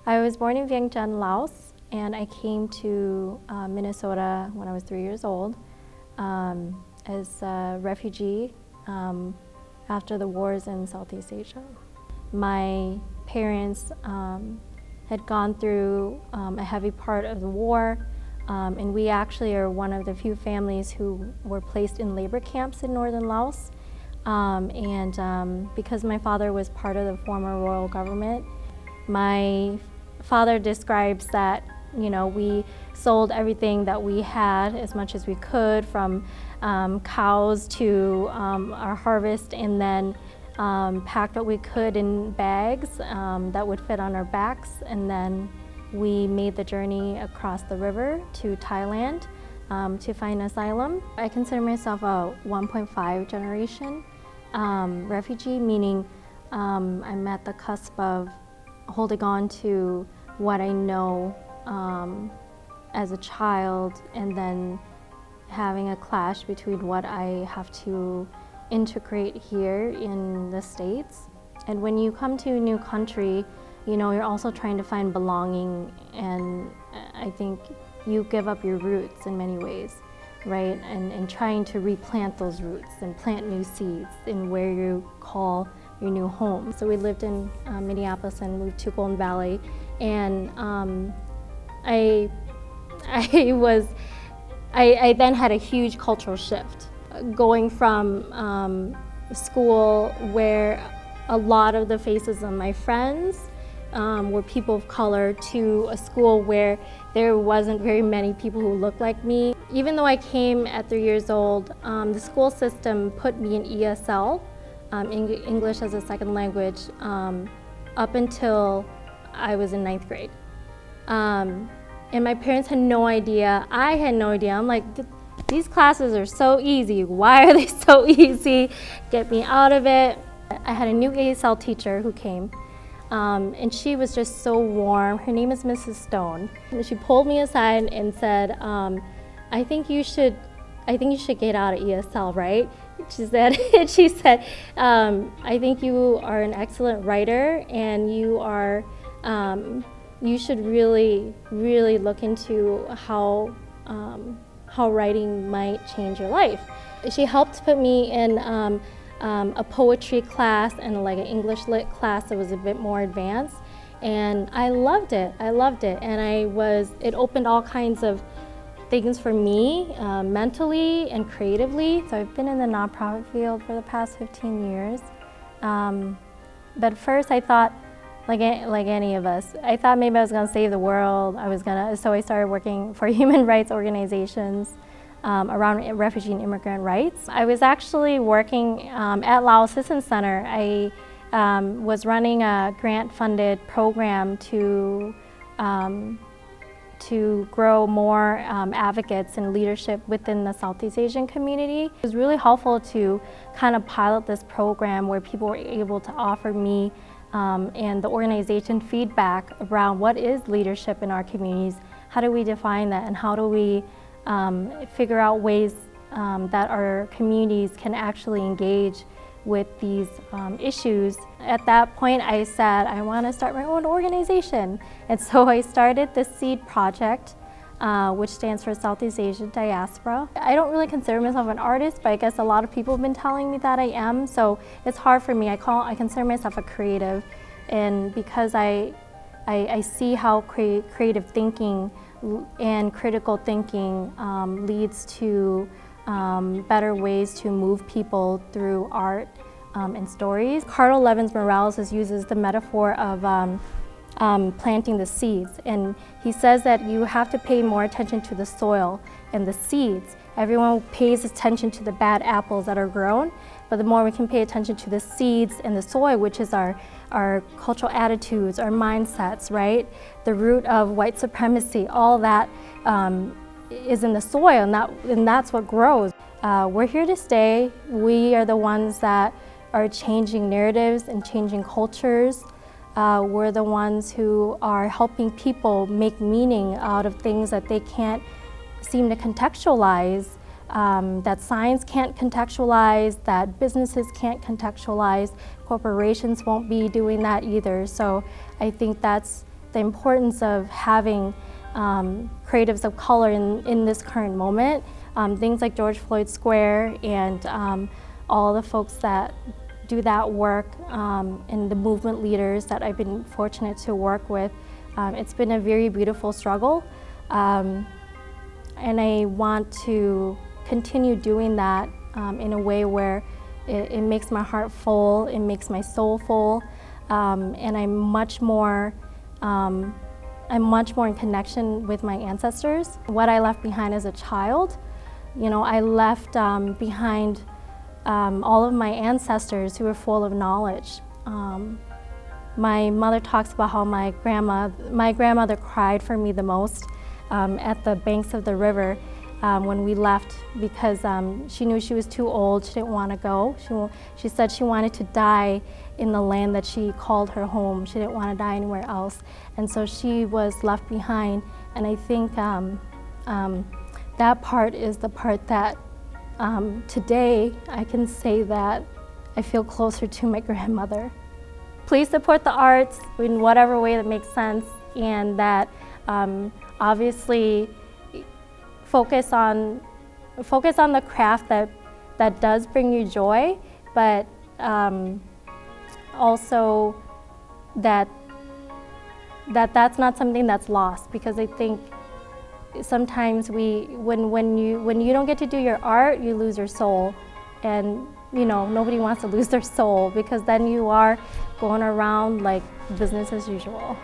I was born in Vientiane, Laos, and I came to Minnesota when I was 3 years old as a refugee after the wars in Southeast Asia. My parents had gone through a heavy part of the war, and we actually are one of the few families who were placed in labor camps in northern Laos. Because my father was part of the former royal government, my father describes that, we sold everything that we had as much as we could, from cows to our harvest, and then packed what we could in bags that would fit on our backs, and then we made the journey across the river to Thailand to find asylum. I consider myself a 1.5 generation refugee, meaning I'm at the cusp of holding on to what I know as a child, and then having a clash between what I have to integrate here in the States. And when you come to a new country, you're also trying to find belonging, and I think you give up your roots in many ways, right? And trying to replant those roots and plant new seeds in where you call your new home. So we lived in Minneapolis and moved to Golden Valley, and I then had a huge cultural shift, going from school where a lot of the faces of my friends were people of color, to a school where there wasn't very many people who looked like me. Even though I came at 3 years old, the school system put me in ESL, English as a second language, up until I was in 9th grade. And my parents had no idea, I had no idea. I'm like, these classes are so easy. Why are they so easy? Get me out of it. I had a new ESL teacher who came, and she was just so warm. Her name is Mrs. Stone. And she pulled me aside and said, I think you should get out of ESL, right? She said, I think you are an excellent writer, and you should really, really look into how writing might change your life. She helped put me in a poetry class and like an English lit class that was a bit more advanced, and I loved it. And it opened all kinds of things for me, mentally and creatively. So I've been in the nonprofit field for the past 15 years. But first I thought, like any of us, I thought maybe I was gonna save the world. So I started working for human rights organizations around refugee and immigrant rights. I was actually working at Laos Assistance Center. I was running a grant-funded program to grow more advocates and leadership within the Southeast Asian community. It was really helpful to kind of pilot this program where people were able to offer me and the organization feedback around what is leadership in our communities, how do we define that, and how do we figure out ways that our communities can actually engage with these issues. At that point I said, I want to start my own organization. And so I started the SEED project, which stands for Southeast Asian Diaspora. I don't really consider myself an artist, but I guess a lot of people have been telling me that I am, so it's hard for me. I consider myself a creative, and because I see how creative thinking and critical thinking leads to better ways to move people through art and stories. Carl Levins-Morales uses the metaphor of planting the seeds, and he says that you have to pay more attention to the soil and the seeds. Everyone pays attention to the bad apples that are grown, but the more we can pay attention to the seeds and the soil, which is our cultural attitudes, our mindsets, right? The root of white supremacy, all that is in the soil, and that's what grows. We're here to stay. We are the ones that are changing narratives and changing cultures. We're the ones who are helping people make meaning out of things that they can't seem to contextualize, that science can't contextualize, that businesses can't contextualize, corporations won't be doing that either. So I think that's the importance of having creatives of color in this current moment. Things like George Floyd Square and all the folks that do that work and the movement leaders that I've been fortunate to work with. It's been a very beautiful struggle, and I want to continue doing that in a way where it makes my heart full, it makes my soul full, and I'm much more in connection with my ancestors. What I left behind as a child, I left behind all of my ancestors who were full of knowledge. My mother talks about how my grandmother cried for me the most at the banks of the river when we left, because she knew she was too old, she didn't want to go. She said she wanted to die in the land that she called her home. She didn't want to die anywhere else. And so she was left behind, and I think that part is the part that today I can say that I feel closer to my grandmother. Please support the arts in whatever way that makes sense, and that obviously focus on the craft that does bring you joy, but also that's not something that's lost, because I think sometimes when you don't get to do your art, you lose your soul, and nobody wants to lose their soul, because then you are going around like business as usual.